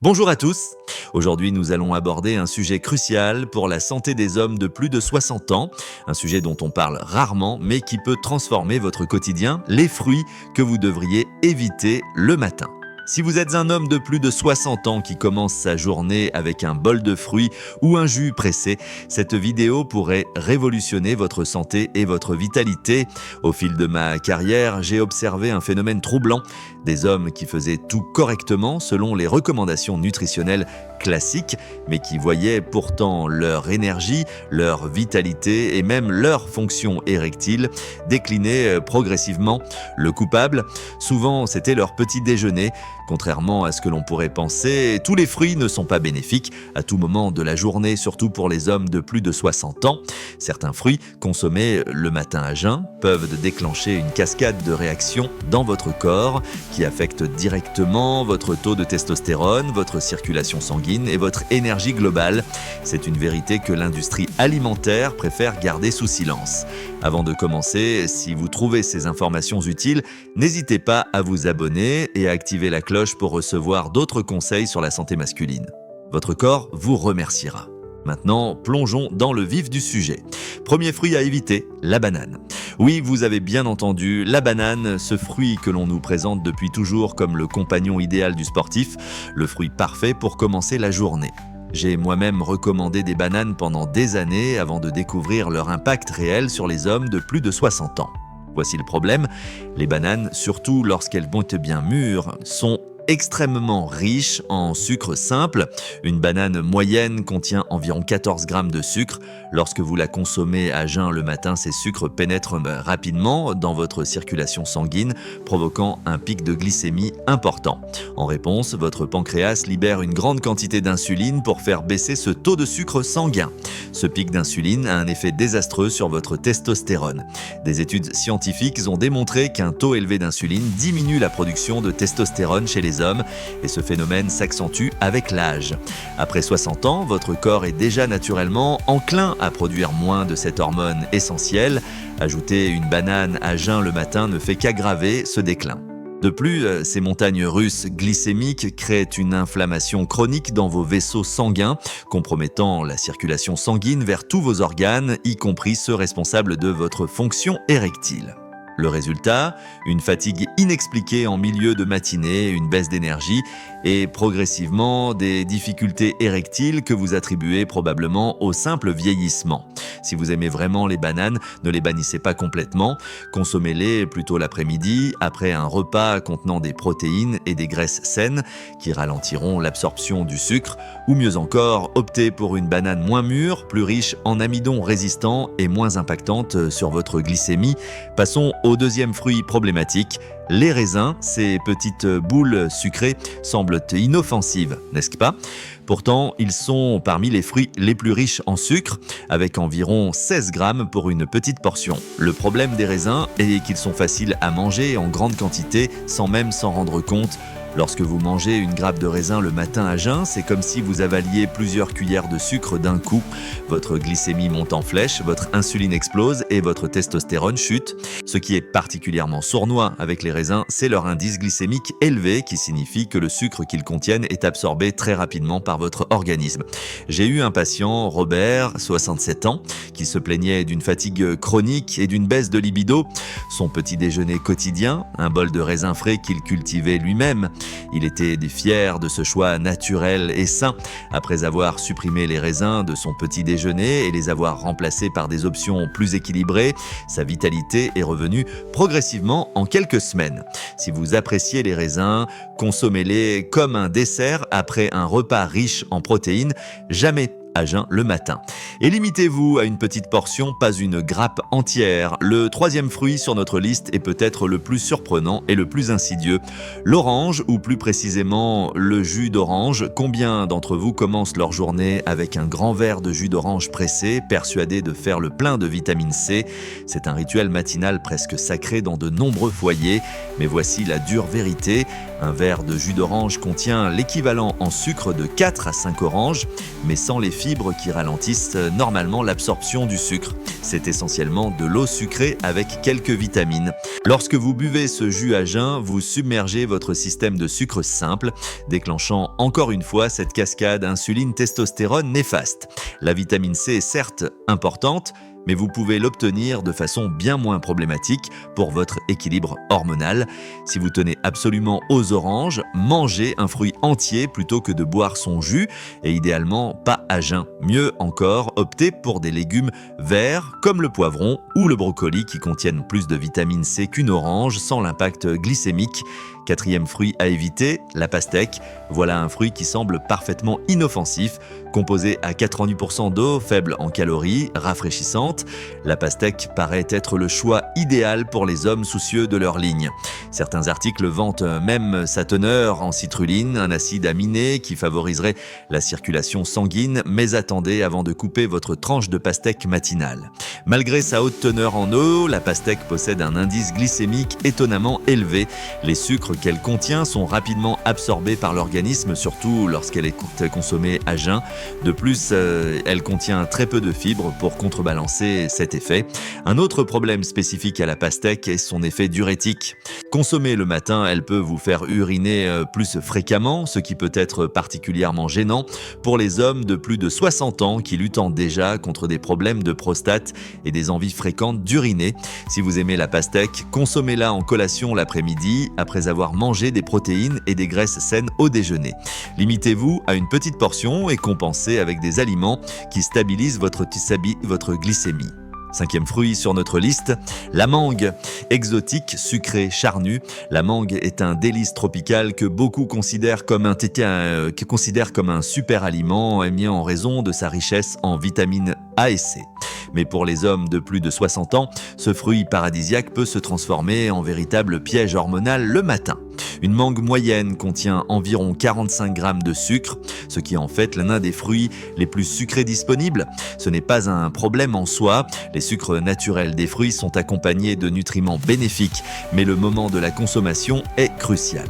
Bonjour à tous. Aujourd'hui, nous allons aborder un sujet crucial pour la santé des hommes de plus de 60 ans, un sujet dont on parle rarement mais qui peut transformer votre quotidien, les fruits que vous devriez éviter le matin. Si vous êtes un homme de plus de 60 ans qui commence sa journée avec un bol de fruits ou un jus pressé, cette vidéo pourrait révolutionner votre santé et votre vitalité. Au fil de ma carrière, j'ai observé un phénomène troublant. Des hommes qui faisaient tout correctement selon les recommandations nutritionnelles classiques, mais qui voyaient pourtant leur énergie, leur vitalité et même leur fonction érectile décliner progressivement. Le coupable, souvent c'était leur petit déjeuner. Contrairement à ce que l'on pourrait penser, tous les fruits ne sont pas bénéfiques à tout moment de la journée, surtout pour les hommes de plus de 60 ans. Certains fruits, consommés le matin à jeun, peuvent déclencher une cascade de réactions dans votre corps qui affectent directement votre taux de testostérone, votre circulation sanguine et votre énergie globale. C'est une vérité que l'industrie alimentaire préfère garder sous silence. Avant de commencer, si vous trouvez ces informations utiles, n'hésitez pas à vous abonner et à activer la cloche pour recevoir d'autres conseils sur la santé masculine. Votre corps vous remerciera. Maintenant, plongeons dans le vif du sujet. Premier fruit à éviter, la banane. Oui, vous avez bien entendu, la banane, ce fruit que l'on nous présente depuis toujours comme le compagnon idéal du sportif, le fruit parfait pour commencer la journée. J'ai moi-même recommandé des bananes pendant des années avant de découvrir leur impact réel sur les hommes de plus de 60 ans. Voici le problème, les bananes, surtout lorsqu'elles vont être bien mûres, sont extrêmement riches en sucre simple. Une banane moyenne contient environ 14 grammes de sucre. Lorsque vous la consommez à jeun le matin, ces sucres pénètrent rapidement dans votre circulation sanguine, provoquant un pic de glycémie important. En réponse, votre pancréas libère une grande quantité d'insuline pour faire baisser ce taux de sucre sanguin. Ce pic d'insuline a un effet désastreux sur votre testostérone. Des études scientifiques ont démontré qu'un taux élevé d'insuline diminue la production de testostérone chez les hommes et ce phénomène s'accentue avec l'âge. Après 60 ans, votre corps est déjà naturellement enclin à produire moins de cette hormone essentielle. Ajouter une banane à jeun le matin ne fait qu'aggraver ce déclin. De plus, ces montagnes russes glycémiques créent une inflammation chronique dans vos vaisseaux sanguins, compromettant la circulation sanguine vers tous vos organes, y compris ceux responsables de votre fonction érectile. Le résultat, une fatigue inexpliquée en milieu de matinée, une baisse d'énergie et progressivement des difficultés érectiles que vous attribuez probablement au simple vieillissement. Si vous aimez vraiment les bananes, ne les bannissez pas complètement. Consommez-les plutôt l'après-midi, après un repas contenant des protéines et des graisses saines qui ralentiront l'absorption du sucre. Ou mieux encore, optez pour une banane moins mûre, plus riche en amidon résistant et moins impactante sur votre glycémie. Passons au deuxième fruit problématique, les raisins. Ces petites boules sucrées semblent inoffensives, n'est-ce pas? Pourtant, ils sont parmi les fruits les plus riches en sucre, avec environ 16 grammes pour une petite portion. Le problème des raisins est qu'ils sont faciles à manger en grande quantité sans même s'en rendre compte. Lorsque vous mangez une grappe de raisin le matin à jeun, c'est comme si vous avaliez plusieurs cuillères de sucre d'un coup. Votre glycémie monte en flèche, votre insuline explose et votre testostérone chute. Ce qui est particulièrement sournois avec les raisins, c'est leur indice glycémique élevé qui signifie que le sucre qu'ils contiennent est absorbé très rapidement par votre organisme. J'ai eu un patient, Robert, 67 ans, qui se plaignait d'une fatigue chronique et d'une baisse de libido. Son petit déjeuner quotidien, un bol de raisin frais qu'il cultivait lui-même. Il était fier de ce choix naturel et sain. Après avoir supprimé les raisins de son petit déjeuner et les avoir remplacés par des options plus équilibrées, sa vitalité est revenue progressivement en quelques semaines. Si vous appréciez les raisins, consommez-les comme un dessert après un repas riche en protéines, jamais à jeun le matin. Et limitez-vous à une petite portion, pas une grappe entière. Le troisième fruit sur notre liste est peut-être le plus surprenant et le plus insidieux. L'orange, ou plus précisément le jus d'orange. Combien d'entre vous commencent leur journée avec un grand verre de jus d'orange pressé, persuadés de faire le plein de vitamine C? C'est un rituel matinal presque sacré dans de nombreux foyers. Mais voici la dure vérité. Un verre de jus d'orange contient l'équivalent en sucre de 4 à 5 oranges, mais sans les fibres fibres qui ralentissent normalement l'absorption du sucre. C'est essentiellement de l'eau sucrée avec quelques vitamines. Lorsque vous buvez ce jus à jeun, vous submergez votre système de sucre simple, déclenchant encore une fois cette cascade insuline-testostérone néfaste. La vitamine C est certes importante, mais vous pouvez l'obtenir de façon bien moins problématique pour votre équilibre hormonal. Si vous tenez absolument aux oranges, mangez un fruit entier plutôt que de boire son jus et idéalement pas à jeun. Mieux encore, optez pour des légumes verts comme le poivron ou le brocoli qui contiennent plus de vitamine C qu'une orange sans l'impact glycémique. Quatrième fruit à éviter, la pastèque. Voilà un fruit qui semble parfaitement inoffensif, composé à 90% d'eau, faible en calories, rafraîchissante. La pastèque paraît être le choix idéal pour les hommes soucieux de leur ligne. Certains articles vantent même sa teneur en citrulline, un acide aminé qui favoriserait la circulation sanguine, mais attendez avant de couper votre tranche de pastèque matinale. Malgré sa haute teneur en eau, la pastèque possède un indice glycémique étonnamment élevé. Les sucres qu'elle contient sont rapidement absorbés par l'organisme, surtout lorsqu'elle est consommée à jeun. De plus, elle contient très peu de fibres pour contrebalancer cet effet. Un autre problème spécifique à la pastèque est son effet diurétique. Consommée le matin, elle peut vous faire uriner plus fréquemment, ce qui peut être particulièrement gênant pour les hommes de plus de 60 ans qui luttent déjà contre des problèmes de prostate et des envies fréquentes d'uriner. Si vous aimez la pastèque, consommez-la en collation l'après-midi, après avoir mangé des protéines et des graisses saines au déjeuner. Limitez-vous à une petite portion et compensez avec des aliments qui stabilisent votre glycémie. Cinquième fruit sur notre liste, la mangue. Exotique, sucrée, charnue, la mangue est un délice tropical que beaucoup considèrent comme un super aliment en raison de sa richesse en vitamines A et C. Mais pour les hommes de plus de 60 ans, ce fruit paradisiaque peut se transformer en véritable piège hormonal le matin. Une mangue moyenne contient environ 45 grammes de sucre, ce qui en fait l'un des fruits les plus sucrés disponibles. Ce n'est pas un problème en soi, les sucres naturels des fruits sont accompagnés de nutriments bénéfiques, mais le moment de la consommation est crucial.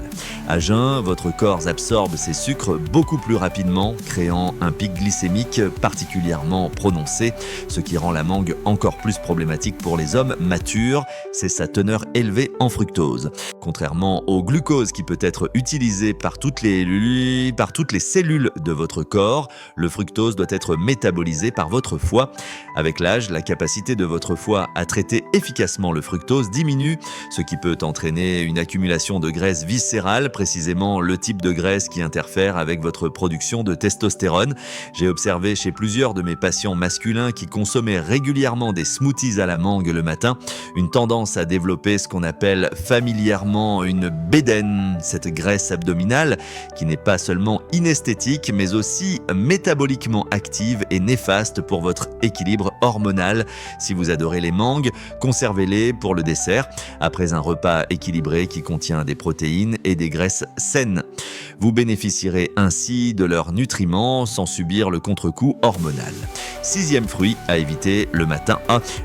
À jeun, votre corps absorbe ces sucres beaucoup plus rapidement, créant un pic glycémique particulièrement prononcé, ce qui rend la mangue encore plus problématique pour les hommes matures, c'est sa teneur élevée en fructose. Contrairement au glucose qui peut être utilisé par toutes les cellules de votre corps, le fructose doit être métabolisé par votre foie. Avec l'âge, la capacité de votre foie à traiter efficacement le fructose diminue, ce qui peut entraîner une accumulation de graisse viscérale, précisément le type de graisse qui interfère avec votre production de testostérone. J'ai observé chez plusieurs de mes patients masculins qui consommaient régulièrement des smoothies à la mangue le matin, une tendance à développer ce qu'on appelle familièrement une bédaine, cette graisse abdominale qui n'est pas seulement inesthétique mais aussi métaboliquement active et néfaste pour votre équilibre hormonal. Si vous adorez les mangues, conservez-les pour le dessert après un repas équilibré qui contient des protéines et des graisses saines. Vous bénéficierez ainsi de leurs nutriments sans subir le contre-coup hormonal. Sixième fruit à éviter le matin,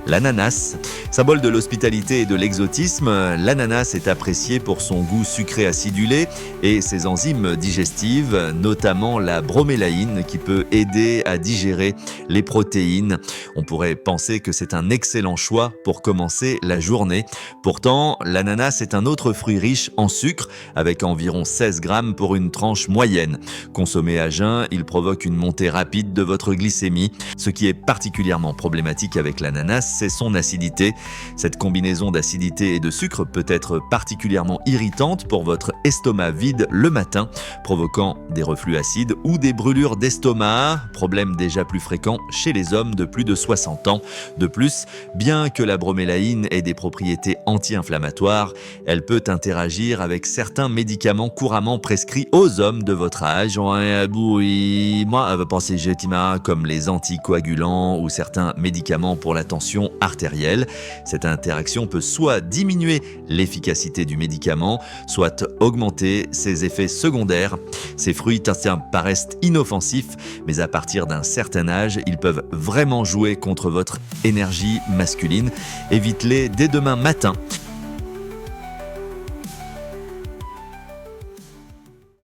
l'ananas. Symbole de l'hospitalité et de l'exotisme, l'ananas est apprécié pour son goût sucré acidulé et ses enzymes digestives, notamment la bromélaïne qui peut aider à digérer les protéines. On pourrait penser que c'est un excellent choix pour commencer la journée. Pourtant, l'ananas est un autre fruit riche en sucre avec environ 16 grammes pour une tranche moyenne. Consommé à jeun, il provoque une montée rapide de votre glycémie. Ce qui est particulièrement problématique avec l'ananas, c'est son acidité. Cette combinaison d'acidité et de sucre peut être particulièrement irritante pour votre estomac vide le matin, provoquant des reflux acides ou des brûlures d'estomac, problème déjà plus fréquent chez les hommes de plus de 60 ans. De plus, bien que la bromélaïne ait des propriétés anti-inflammatoires, elle peut interagir avec certains médicaments couramment prescrits aux hommes de votre âge. Pensez comme les anticoagulants ou certains médicaments pour la tension artérielle. Cette interaction peut soit diminuer l'efficacité du médicament, soit augmenter ses effets secondaires. Ces fruits paraissent inoffensifs, mais à partir d'un certain âge, ils peuvent vraiment jouer contre votre énergie masculine. Évite-les dès demain matin.